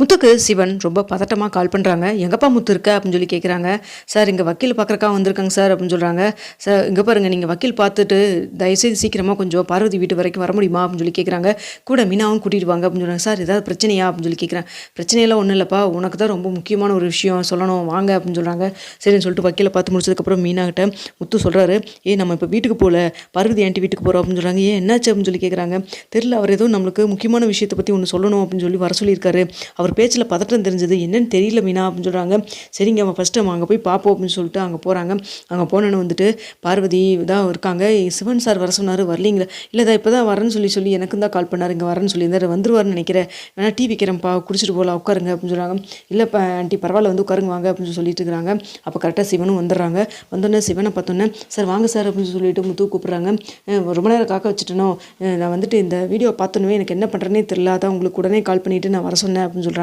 முத்துக்கு சிவன் ரொம்ப பதட்டமாக கால் பண்ணுறாங்க. எங்கப்பா முத்து இருக்க அப்படின்னு சொல்லி கேட்குறாங்க. சார் இங்கே வக்கீல் பார்க்குறக்கா வந்திருக்காங்க சார் அப்படின்னு சொல்கிறாங்க. சார் இங்கே பாருங்கள், நீங்கள் வக்கீல் பார்த்துட்டு தயவுசெய்து சீக்கிரமாக கொஞ்சம் பார்வதி வீட்டு வரைக்கும் வர முடியுமா அப்படின்னு சொல்லி கேட்குறாங்க. கூட மீனாவும் கூட்டிகிட்டு வாங்க அப்படின்னு சொல்கிறாங்க. சார் ஏதாவது பிரச்சனையா அப்படின்னு சொல்லி கேட்குறேன். பிரச்சனையெல்லாம் ஒன்றும் இல்லைப்பா, உனக்கு தான் ரொம்ப முக்கியமான ஒரு விஷயம் சொல்லணும் வாங்க அப்படின்னு சொல்கிறாங்க. சரின்னு சொல்லிட்டு வக்கீலை பார்த்து முடிச்சதுக்கப்புறம் மீனாகிட்ட முத்து சொல்கிறாரு, நம்ம இப்போ வீட்டுக்கு போகல, பார்வதி ஆண்டி வீட்டுக்கு போகிறோம் அப்படின்னு சொல்கிறாங்க. என்னாச்சு அப்படின்னு சொல்லி கேட்குறாங்க. தெரியல, அவர் ஏதோ நம்மளுக்கு முக்கியமான விஷயத்தை பற்றி ஒன்று சொல்லணும் அப்படின்னு சொல்லி வர சொல்லியிருக்காரு. அவர் பேச்சில் பதட்டம் தெரிஞ்சது, என்னன்னு தெரியல மீனா அப்படின்னு சொல்கிறாங்க. சரிங்க, அவன் ஃபஸ்ட்டு அங்கே போய் பார்ப்போம் அப்படின்னு சொல்லிட்டு அங்கே போகிறாங்க. அங்கே போனோன்னு வந்துட்டு பார்வதி தான் இருக்காங்க. சிவன் சார் வர சொன்னார், வரலீங்களா? இல்லை இப்போ தான் வரேன்னு சொல்லி எனக்கும் தான் கால் பண்ணார், இங்கே வரேன்னு சொல்லியிருந்தார், வந்துருவார்னு நினைக்கிறேன், வேணா டீ வைக்கிறேன்ப்பா, குடிச்சிட்டு போகலாம், உட்காருங்க அப்படின்னு சொல்கிறாங்க. இல்லைப்பா ஆண்டி பரவாயில்ல, வந்து உட்காருங்க வாங்க அப்படின்னு சொல்லிட்டு இருக்கிறாங்க. அப்போ கரெக்டாக சிவனும் வந்துடுறாங்க. வந்தோடனே சிவனை பார்த்தோன்னே, சார் வாங்க சார் அப்படின்னு சொல்லிட்டு முத்து கூப்பிட்றாங்க. ரொம்ப நேரம் காக்க வச்சுட்டனோ, நான் வந்துட்டு இந்த வீடியோ பார்த்தோன்னே எனக்கு என்ன பண்ணுறேனே தெரியல, அதான் உங்களுக்கு உடனே கால் பண்ணிவிட்டு நான் வர சொன்னேன் அப்படின்னு சொல்கிறாங்க.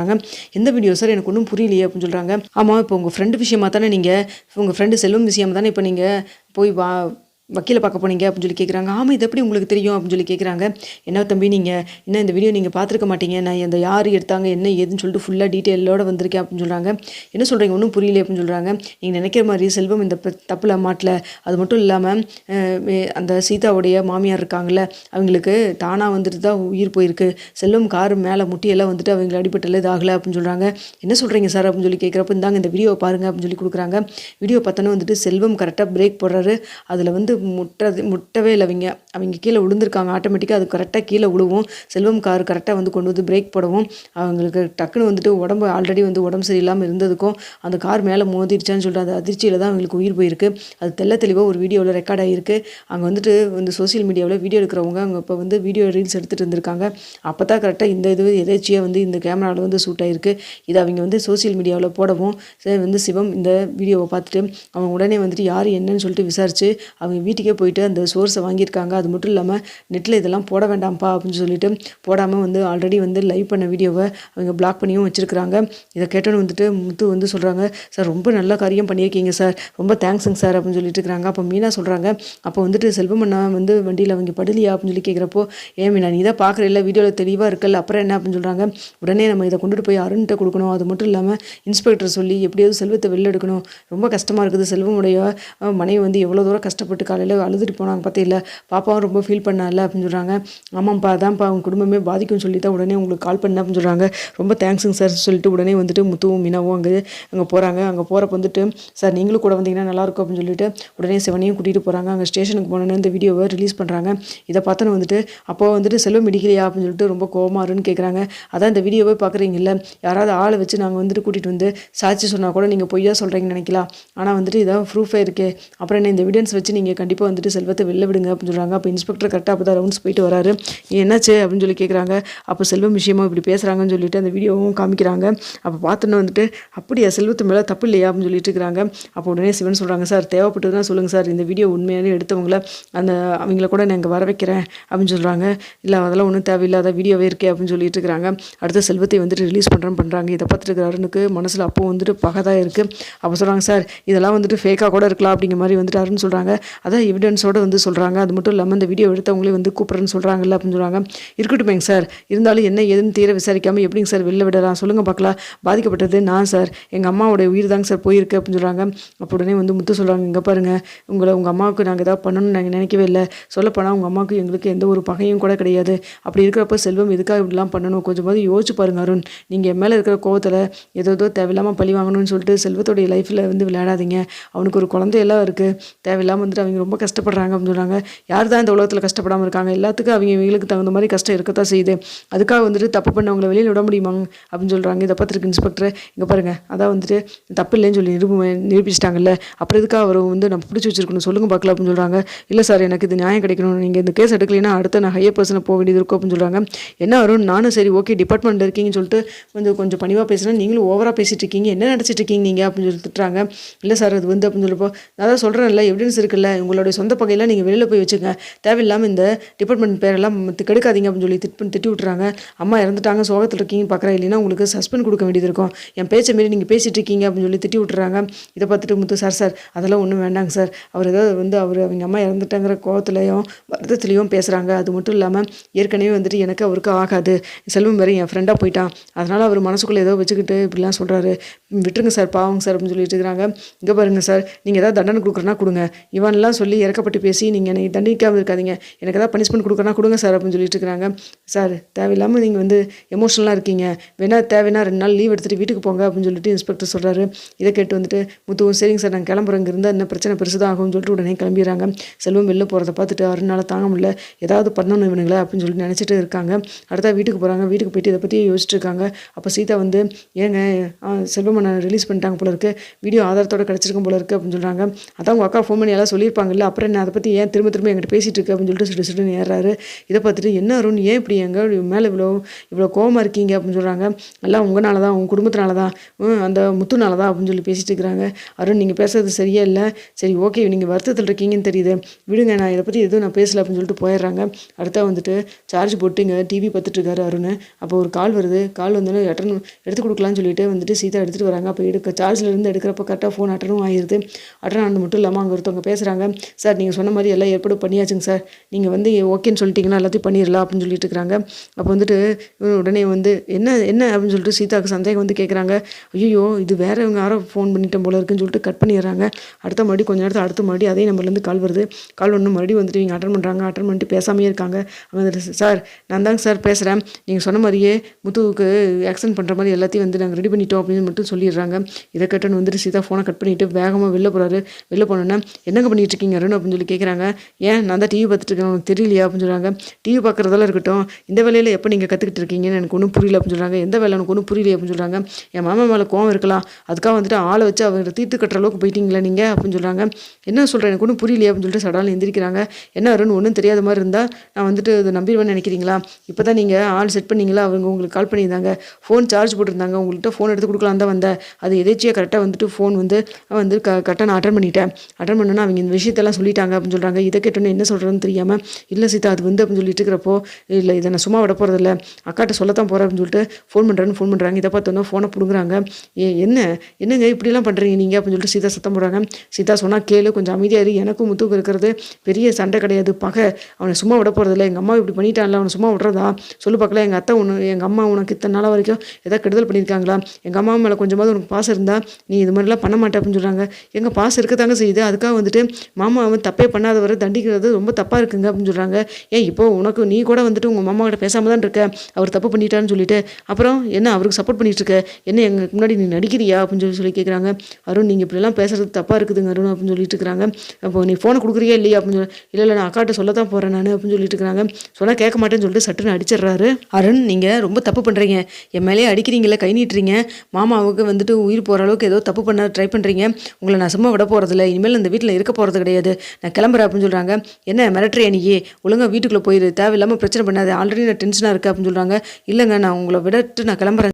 எந்த வீடியோ சார், எனக்கு ஒன்றும் புரியலையே அப்படின்னு சொல்கிறாங்க. ஆமாம், இப்போ உங்கள் ஃப்ரெண்டு விஷயமா தானே, நீங்கள் உங்கள் ஃப்ரெண்டு செல்வம் விஷயமா தானே இப்போ நீங்கள் போய் வக்கீலை பார்க்க போனீங்க அப்படின்னு சொல்லி கேட்குறாங்க. ஆமாம், இது எப்படி உங்களுக்கு தெரியும் அப்படின்னு சொல்லி கேட்குறாங்க. என்ன தம்பி, நீங்கள் இன்னும் இந்த வீடியோ நீங்கள் பார்த்துருக்க மாட்டீங்க, நான் இந்த யார் எடுத்தாங்க என்ன ஏதுன்னு சொல்லிட்டு ஃபுல்லாக டீட்டெயிலோடு வந்திருக்கேன் அப்படின்னு சொல்கிறாங்க. என்ன சொல்கிறீங்க, ஒன்றும் புரியல அப்படின்னு சொல்கிறாங்க. நீங்கள் நினைக்கிற மாதிரி செல்வம் இந்த தப்பில் மாட்டல. அது மட்டும் இல்லாமல் அந்த சீதாவுடைய மாமியார் இருக்காங்கள்ல, அவங்களுக்கு தானாக வந்துட்டு தான் உயிர் போயிருக்கு. செல்வம் கார் மேலே முட்டியெல்லாம் வந்துட்டு அவங்களுக்கு அடிபட்டல இதாகலை அப்படின்னு சொல்கிறாங்க. என்ன சொல்கிறீங்க சார் அப்படின்னு சொல்லி கேட்குறப்ப, இந்தாங்க இந்த வீடியோவை பாருங்கள் அப்படின்னு சொல்லி கொடுக்குறாங்க. வீடியோ பார்த்தோன்னே வந்துட்டு செல்வம் கரெக்டாக பிரேக் போடுறாரு. அதில் வந்து முட்டவே இல்லை, அவங்க கீழே விழுந்திருக்காங்க. ஆட்டோமேட்டிக்காக அது கரெக்டாக கீழே விழுவும். செல்வம் கார் கரெக்டாக வந்து கொண்டு வந்து பிரேக் போடவும் அவங்களுக்கு டக்குன்னு வந்துட்டு உடம்பு ஆல்ரெடி வந்து உடம்பு சரியில்லாமல் இருந்ததுக்கும் அந்த கார் மேலே மோதிருச்சான்னு சொல்லிட்டு அந்த அதிர்ச்சியில் தான் அவங்களுக்கு உயிர் போயிருக்கு. அது தெளிவாக ஒரு வீடியோவில் ரெக்கார்ட் ஆகிருக்கு. அங்கே வந்துட்டு வந்து சோசியல் மீடியாவில் வீடியோ எடுக்கிறவங்க அங்கே இப்போ வந்து வீடியோ ரீல்ஸ் எடுத்துகிட்டு இருந்திருக்காங்க. அப்போ தான் கரெக்டாக இந்த இது எதேச்சியாக வந்து இந்த கேமராவில் வந்து ஷூட் ஆகிருக்கு. இதை அவங்க வந்து சோசியல் மீடியாவில் போடவும் சரி வந்து சிவம் இந்த வீடியோவை பார்த்துட்டு அவங்க உடனே வந்துட்டு யார் என்னன்னு சொல்லிட்டு விசாரித்து அவங்க வீட்டுக்கே போயிட்டு அந்த சோர்ஸை வாங்கியிருக்காங்க. அது மட்டும் இல்லாமல் நெட்டில் இதெல்லாம் போட வேண்டாம்ப்பா அப்படின்னு சொல்லிட்டு போடாமல் வந்து ஆல்ரெடி வந்து லைவ் பண்ண வீடியோவை அவங்க பிளாக் பண்ணியும் வச்சுருக்கிறாங்க. இதை கேட்டோன்னு வந்துட்டு முத்து வந்து சொல்கிறாங்க, சார் ரொம்ப நல்ல காரியம் பண்ணியிருக்கீங்க சார், ரொம்ப தேங்க்ஸுங்க சார் அப்படின்னு சொல்லிட்டு இருக்கிறாங்க. அப்போ மீனா சொல்கிறாங்க, அப்போ வந்துட்டு செல்வமண்ணா வந்து வண்டியில் அவங்க படலையா அப்படின்னு சொல்லி கேட்குறப்போ, மீனா நீ தான் பார்க்குறல்ல வீடியோவில் தெளிவாக இருக்கல, அப்புறம் என்ன அப்படின்னு சொல்கிறாங்க. உடனே நம்ம இதை கொண்டுட்டு போய் அருண்கிட்ட கொடுக்கணும். அது மட்டும் இல்லாமல் இன்ஸ்பெக்டர் சொல்லி எப்படியாவது செல்வத்தை வெளில எடுக்கணும், ரொம்ப கஷ்டமாக இருக்குது. செல்வமுடைய மனைவி வந்து எவ்வளோ தூரம் கஷ்டப்பட்டு காலையில் அழுதுட்டு போனாங்க பார்த்தில்ல, பாப்பாவும் ரொம்ப ஃபீல் பண்ணல அப்படின்னு சொல்கிறாங்க. ஆமாம்ப்பா, அதான்ப்பா அவங்க குடும்பமே பாதிக்கும்னு சொல்லி தான் உடனே உங்களுக்கு கால் பண்ணேன் அப்படின்னு சொல்கிறாங்க. ரொம்ப தேங்க்ஸுங்க சார் சொல்லிட்டு உடனே வந்துட்டு முத்துவும் மீனாவும் அங்கே போகிறாங்க. அங்கே போகிறப்ப வந்துட்டு, சார் நீங்களும் கூட வந்தீங்கன்னா நல்லாயிருக்கும் அப்படின்னு சொல்லிட்டு உடனே சிவனையும் கூட்டிகிட்டு போகிறாங்க. அங்கே ஸ்டேஷனுக்கு போனோன்னு இந்த வீடியோவை ரிலீஸ் பண்ணுறாங்க. இதை பார்த்தோன்னு வந்துட்டு அப்போ வந்துட்டு செல்வம் இடிக்கலையா அப்படின்னு சொல்லிட்டு ரொம்ப கோவமாருன்னு கேட்குறாங்க. அதான் இந்த வீடியோவை பார்க்குறீங்கல்ல, யாராவது ஆளை வச்சு நாங்கள் வந்துட்டு கூட்டிகிட்டு வந்து சாட்சி சொன்னால் கூட நீங்கள் பொய்யா சொல்கிறீங்கன்னு நினைக்கலாம், ஆனால் வந்துட்டு இதான் ப்ரூஃபே இருக்கே, அப்புறம் என்ன இந்த எவிடன்ஸ் வச்சு நீங்கள் கண்டிப்பாக வந்துட்டு செல்வத்தை வெளில விடுங்க அப்படின்னு சொல்கிறாங்க. அப்போ இன்ஸ்பெக்டர் கரெக்டாக அப்போ தான் ரவுண்ட்ஸ் போயிட்டு வராரு. என்னாச்சு அப்படின்னு சொல்லி கேட்குறாங்க. அப்போ செல்வம் விஷயமா இப்படி பேசுகிறாங்கன்னு சொல்லிட்டு அந்த வீடியோவும் காமிக்கிறாங்க. அப்போ பார்த்தோன்னு வந்துட்டு, அப்படியா செல்வத்து மேலே தப்பு இல்லையா அப்படின்னு சொல்லிட்டு இருக்கிறாங்க. அப்போ உடனே சிவன் சொல்கிறாங்க, சார் தேவைப்பட்டதுன்னா சொல்லுங்கள் சார், இந்த வீடியோ உண்மையான எடுத்தவங்கள அவங்கள கூட நான் இங்கே வர வைக்கிறேன் அப்படின்னு சொல்கிறாங்க. இல்லை அதெல்லாம் ஒன்றும் தேவையில்லாத வீடியோவே இருக்கே அப்படின்னு சொல்லிட்டு இருக்கிறாங்க. அடுத்த செல்வத்தை வந்துட்டு ரிலீஸ் பண்ணுறாங்க. இதை பார்த்துட்டு இருக்கிற அருணுக்கு மனசில் அப்போ வந்துட்டு பகதாக இருக்குது. அப்போ சொல்கிறாங்க, சார் இதெல்லாம் வந்துட்டு ஃபேக்காக கூட இருக்கலாம் அப்படிங்கிற மாதிரி வந்துட்டு அருண் சொல்கிறாங்க. அதான் எவிடன்ஸோடு வந்து சொல்கிறாங்க. அது மட்டும் இல்லாமல் இந்த வீடியோ எடுத்தவங்களே வந்து கூப்பிட்றேன்னு சொல்கிறாங்கல்ல அப்படின்னு சொல்கிறாங்க. இருக்கட்டுமேங்க சார், இருந்தாலும் என்ன ஏதுன்னு தீர விசாரிக்காமல் எப்படிங்க சார் வெளில விடலாம் சொல்லுங்கள் பார்க்கலாம், பாதிக்கப்பட்டது நான் சார், எங்கள் அம்மாவோட உயிர் தாங்க சார் போயிருக்கு அப்படின்னு சொல்கிறாங்க. அப்போ உடனே வந்து முத்து சொல்கிறாங்க, இங்கே பாருங்கள், உங்கள் அம்மாவுக்கு நாங்கள் ஏதாவது பண்ணணும்னு நாங்கள் நினைக்கவே இல்லை, சொல்லப்போனால் உங்கள் அம்மாவுக்கு எங்களுக்கு எந்த ஒரு பகையும் கூட கிடையாது, அப்படி இருக்கிறப்ப செல்வம் எதுக்காக இப்படிலாம் பண்ணணும், கொஞ்சமாவது யோசிச்சு பாருங்க அருண், நீங்கள் என் மேலே இருக்கிற கோவத்தில் ஏதோ தேவையில்லாமல் பழி வாங்கணும்னு சொல்லிட்டு செல்வத்தோடைய லைஃப்பில் வந்து விளையாடாதீங்க, அவனுக்கு ஒரு குழந்தையெல்லாம் இருக்குது, தேவையில்லாமல் வந்துட்டு அவங்க ரொம்ப கஷ்டப்படுறாங்க அப்படின்னு சொல்கிறாங்க. யார் தான் இந்த உலகத்தில் கஷ்டப்படாமல் இருக்காங்க, எல்லாத்துக்கும் அவங்களுக்கு தகுந்த மாதிரி கஷ்டம் இருக்கத்தான் செய்யுது, அதுக்காக வந்துட்டு தப்பு பண்ணவங்களை வெளியில் விட முடியுமாங்க அப்படின்னு சொல்கிறாங்க. இதை பார்த்துருக்கு இன்ஸ்பெக்டர், இங்கே பாருங்கள், அதான் வந்துட்டு தப்பு இல்லைன்னு சொல்லி நிரூபிச்சிட்டாங்கல்ல, அப்புறம் இதுக்காக அவர் வந்து நம்ம பிடிச்சி வச்சிருக்கணும் சொல்லுங்கள் பார்க்கலாம் அப்படின்னு சொல்கிறாங்க. இல்லை சார், எனக்கு இது நியாயம் கிடைக்கணும், நீங்கள் இந்த கேஸ் எடுக்கலைன்னா அடுத்த நான் ஹையர் பர்சனை போக வேண்டியது இருக்கும் அப்படின்னு சொல்கிறாங்க. என்ன வரும், நானும் சரி ஓகே டிபார்ட்மெண்ட்டில் இருக்கீங்கன்னு சொல்லிட்டு கொஞ்சம் பணிவாக பேசுகிறேன், நீங்களும் ஓவராக பேசிகிட்டு இருக்கீங்க, என்ன நினச்சிட்டு இருக்கீங்க நீங்கள் அப்படின்னு சொல்லி திட்டுறாங்க. இல்லை சார் அது வந்து அப்படின்னு சொல்லப்போ நான் தான் சொல்கிறேன்ல எவிடன்ஸ் இருக்குல்ல, உங்களுக்கு உங்களுடைய சொந்த பகையெல்லாம் நீங்கள் வெளியில் போய் வச்சுங்க. தேவையில்லாமல் இந்த டிபார்ட்மெண்ட் பேரெல்லாம் கெடுக்காதீங்க அப்படின்னு சொல்லி திட்டி விட்டுறாங்க. அம்மா இறந்துட்டாங்க, சோகத்தில் இருக்கீங்கன்னு பார்க்குறேன், இல்லைன்னா உங்களுக்கு சஸ்பெண்ட் கொடுக்க வேண்டியது இருக்கும். என் பேச்சை மாரி நீங்கள் பேசிகிட்டு இருக்கீங்க அப்படின்னு சொல்லி திட்டி விட்டுறாங்க. இதை பார்த்துட்டு முத்து, சார் அதெல்லாம் ஒன்றும் வேண்டாங்க சார். அவர் ஏதாவது வந்து அவங்க அம்மா இறந்துட்டாங்கிற கோவத்துலையும் வருத்தத்துலேயும் பேசுகிறாங்க. அது மட்டும் இல்லாமல் ஏற்கனவே வந்துட்டு எனக்கு அவருக்கு ஆகாது. செல்வம் வேறு என் ஃப்ரெண்டாக போயிட்டான். அதனால் அவர் மனசுக்குள்ளே ஏதோ வச்சுக்கிட்டு இப்படிலாம் சொல்கிறாரு. விட்டுருங்க சார், பாவங்க சார் அப்படின்னு சொல்லிட்டு இருக்கிறாங்க. இங்கே பாருங்க சார், நீங்கள் ஏதாவது தண்டனை கொடுக்குறனா கொடுங்க. இவன்லாம் சொல்லி இறக்கப்பட்டு பேசி நீங்கள் என்னை தண்டிக்காமல் இருக்காதீங்க. எனக்கு ஏதாவது பனிஷ்மெண்ட் கொடுக்குறனா கொடுங்க சார் அப்படின்னு சொல்லிட்டு இருக்கிறாங்க. சார் தேவையில்லாமல் நீங்கள் வந்து எமோஷனலாக இருக்கீங்க. தேவைன்னா 2 நாள் லீவ் எடுத்துகிட்டு வீட்டுக்கு போங்க அப்படின்னு சொல்லிட்டு இன்ஸ்பெக்டர் சொல்கிறாரு. இதை கேட்டு வந்துட்டு முத்துவும் சரிங்க சார் நாங்கள் கிளம்புறோம், இங்கே இருந்தால் என்ன பிரச்சனை பெருசு தான் ஆகும்னு சொல்லிட்டு உடனே கிளம்பிடுறாங்க. செல்வம் வெளில போகிறத பார்த்துட்டு அவருனால தாங்க முடியல, ஏதாவது பண்ணணும் இவனுங்களே அப்படின்னு சொல்லி நினச்சிட்டு இருக்காங்க. அடுத்த வீட்டுக்கு போகிறாங்க. வீட்டுக்கு போயிட்டு இதை பற்றியே யோசிச்சுட்டு இருக்காங்க. அப்போ சீதா வந்து ஏங்க செல்வமனை ரிலீஸ் பண்ணிட்டாங்க போல இருக்குது, வீடியோ ஆதாரத்தோடு கிடச்சிருக்கும் போல இருக்குது அப்படின்னு சொல்கிறாங்க. அதான் உங்கள் அக்கா ஃபோன் பண்ணி எல்லாம் சொல்லியிருப்பாங்கல்ல, அப்புறம் என்ன அதை பற்றி ஏன் திரும்ப என்கிட்ட பேசிகிட்டு இருக்கு அப்படின்னு சொல்லிட்டு சுட்டு ஏறாரு. இதை பார்த்துட்டு என்ன அருண் ஏன் இப்படி எங்க மேலே இவ்வளோ கோவமாக இருக்கீங்க அப்படின்னு சொல்கிறாங்க. எல்லாம் உங்களால தான், உங்கள் குடும்பத்தினால தான், அந்த முத்துனால தான் அப்படின்னு சொல்லி பேசிகிட்டு இருக்கிறாங்க. அருண் நீங்கள் பேசுறது சரியே இல்லை. சரி ஓகே, நீங்கள் வருத்தத்தில் இருக்கீங்கன்னு தெரியுது, விடுங்க, நான் இதை பற்றி எதுவும் நான் பேசலை அப்படின்னு சொல்லிட்டு போயிடுறாங்க. அடுத்தா வந்துட்டு சார்ஜ் போட்டு இங்கே டிவி பார்த்துட்டு இருக்காரு அருண். அப்போ ஒரு கால் வருது. கால் வந்தோன்னே எடுத்து கொடுக்கலான்னு சொல்லிட்டு வந்துட்டு சீதா எடுத்துகிட்டு வராங்க. அப்போ சார்ஜில் இருந்து எடுக்கிறப்ப கரெக்டாக ஃபோன் அட்டனும் ஆயிடுது. அட்டன் ஆனது மட்டும் இல்லாமல் அங்கே ஒருத்தவங்க பேசுகிறாங்க. சார் நீங்கள் சொன்ன மாதிரி எல்லாம் ஏற்பாடு பண்ணியாச்சுங்க சார், நீங்கள் வந்து ஓகேன்னு சொல்லிட்டீங்கன்னா எல்லாத்தையும் பண்ணிடலாம் அப்படின்னு சொல்லிட்டு இருக்கிறாங்க. அப்போ வந்துட்டு உடனே வந்து என்ன அப்படின்னு சொல்லிட்டு சீதாவுக்கு சந்தேகம் வந்து கேட்குறாங்க. ஐயோ இது வேற இவங்க யாரோ ஃபோன் பண்ணிட்டோம் போல இருக்குன்னு சொல்லிட்டு கட் பண்ணிடுறாங்க. அடுத்த மறுபடியும் கொஞ்சம் நேரத்தில் அடுத்த மறுபடியும் அதே நம்பர்லேருந்து கால் வருது. கால் ஒன்று மறுபடியும் வந்துட்டு இவங்க அட்டன் பண்ணுறாங்க. அட்டன் பண்ணிட்டு பேசாமையே இருக்காங்க. அவங்க வந்துட்டு சார் நான் தாங்க சார் பேசுகிறேன், நீங்கள் சொன்ன மாதிரியே முத்துவுக்கு ஆக்சிடென்ட் பண்ணுற மாதிரி எல்லாத்தையும் வந்து நாங்கள் ரெடி பண்ணிட்டோம் அப்படின்னு மட்டும் சொல்லிடுறாங்க. இதை கட்டன்னு வந்துட்டு சீதா ஃபோனை கட் பண்ணிவிட்டு வேகமாக வெளில போகிறாரு. வெளில போனோன்னா என்னங்க பண்ணிட்டு இருக்கீங்க அருண் அப்படின்னு சொல்லி கேட்குறாங்க. ஏன் நான் தான் டிவி பார்த்துட்டு இருக்கேன், உங்களுக்கு தெரியலையா அப்படின்னு சொல்கிறாங்க. டிவி பார்க்குறதெல்லாம் இருக்கட்டும், இந்த வேலையில் எப்போ நீங்கள் கற்றுக்கிட்டு இருக்கீங்கன்னு எனக்கு ஒன்றும் புரியல அப்படின்னு சொல்கிறாங்க. எந்த வேலை எனக்கு ஒன்றும் புரியல அப்படின்னு சொல்கிறாங்க. என் மாமா மேலே கோவம் இருக்கலாம், அதுக்காக வந்துட்டு ஆளை வச்சு அவங்க தீர்த்து கட்டுற அளவுக்கு போயிட்டீங்களா நீங்கள் அப்படின்னு சொல்கிறாங்க. என்ன சொல்கிறேன் எனக்கு ஒன்றும் புரியலையே அப்படின்னு சொல்லிட்டு சடால் எந்திரிக்கிறாங்க. என்ன அருண் ஒன்றும் தெரியாத மாதிரி இருந்தால் நான் வந்துட்டு இதை நம்பிடுவேன்னு நினைக்கிறீங்களா? இப்போ தான் நீங்கள் ஆள் செட் பண்ணிங்களா, அவங்க உங்களுக்கு கால் பண்ணியிருந்தாங்க, ஃபோன் சார்ஜ் போட்டிருந்தாங்க, உங்கள்கிட்ட ஃபோன் எடுத்து கொடுக்கலாம் தான் வந்தேன். அது எதேச்சியாக கரெக்டாக வந்துட்டு ஃபோன் வந்து கரெக்டாக நான் அட்டன் பண்ணிட்டேன். அட்டன் பண்ணோன்னா அவங்க இந்த விஷயத்தெல்லாம் சொல்லிட்டாங்க அப்படின்னு சொல்கிறாங்க. இதை கேட்டோன்னு என்ன சொல்கிறேன்னு தெரியாமல் இல்லை சீதா அது வந்து அப்படின்னு சொல்லிட்டு இருக்கிறப்போ இல்லை இதை நான் சும்மா விட போகிறதில்ல, அக்காட்ட சொல்லத்தான் போகிறேன் அப்படின்னு சொல்லிட்டு ஃபோன் பண்ணுறாங்க. இதை பார்த்தோன்னா ஃபோனை பிடுங்குறாங்க. என்னங்க இப்படிலாம் பண்ணுறீங்க நீங்கள் அப்படின்னு சொல்லிட்டு சீதா சத்தம் போடுறாங்க. சீதா சொன்னால் கேளு, கொஞ்சம் அமைதியாக இரு, எனக்கும் முத்துக்கு இருக்கிறது பெரிய சண்டை கிடையாது, பகை, அவனை சும்மா விட போகிறதில்ல, எங்கள் அம்மா இப்படி பண்ணிட்டான்ல, அவனை சும்மா விட்றதா சொல்லு பார்க்கல, எங்கள் அம்மா உனக்கு இத்தனை நாள் வரைக்கும் ஏதாவது கெடுதல் பண்ணியிருக்காங்களா, எங்கள் அம்மா மேலே கொஞ்சமாவது உனக்கு பாசம் இருந்தால் நீ இது மாதிரிலாம் பண்ண மாட்டே அப்படின்னு சொல்கிறாங்க. எங்கள் பாசம் இருக்கத்தாங்க செய்யுது, அதுக்காக வந்துட்டு மாமா அவன் தப்பே பண்ணாதவரை தண்டிக்கிறது ரொம்ப தப்பாக இருக்குங்க அப்படின்னு சொல்கிறாங்க. ஏன் இப்போ உனக்கு நீ கூட வந்துட்டு உங்கள் மாமா கிட்ட பேசாமல் தான் இருக்க, அவர் தப்பு பண்ணிட்டான்னு சொல்லிட்டு, அப்புறம் என்ன அவருக்கு சப்போர்ட் பண்ணிட்டு இருக்க, என்ன எங்களுக்கு முன்னாடி நீ நடிக்கிறியா அப்படின்னு சொல்லி கேட்குறாங்க. அருண் நீங்கள் இப்படிலாம் பேசுறது தப்பாக இருக்குதுங்க அருண் அப்படின்னு சொல்லிட்டு இருக்கிறாங்க. அப்போ நீ ஃபோனை கொடுக்குறியா இல்லையா அப்படின்னு சொல்லி இல்லை நான் அக்காட்ட சொல்ல தான் போகிறேன் நான் அப்படின்னு சொல்லிட்டு இருக்கிறாங்க. சொன்னால் கேட்க மாட்டேன்னு சொல்லிட்டு சட்டுன்னு அடிச்சிடுறாரு. அருண் நீங்கள் ரொம்ப தப்பு பண்ணுறீங்க, என் மேலேயே அடிக்கிறீங்களே, கை நீட்டுறீங்க, மாமாவுக்கு வந்துட்டு உயிர் போகிற அளவுக்கு ஏதோ தப்பு பண்ண ட்ரை பண்ணுறீங்க, உங்களை நான் சும்மா விட போகிறதில்ல, இனிமேல் இந்த வீட்டில் இருக்க போகிறது கிடையாது, நான் கிளம்புறேன் அப்படின்னு சொல்கிறாங்க. என்ன மிரட்டுறியா நீயே, ஒழுங்காக வீட்டுக்குள்ளே போயிரு, தேவையில்லாமல் பிரச்சனை பண்ணாது, ஆல்ரெடி நான் டென்ஷனாக இருக்கேன் அப்படின்னு சொல்கிறாங்க. இல்லைங்க நான் உங்களை விடட்டு நான் கிளம்புறேன்.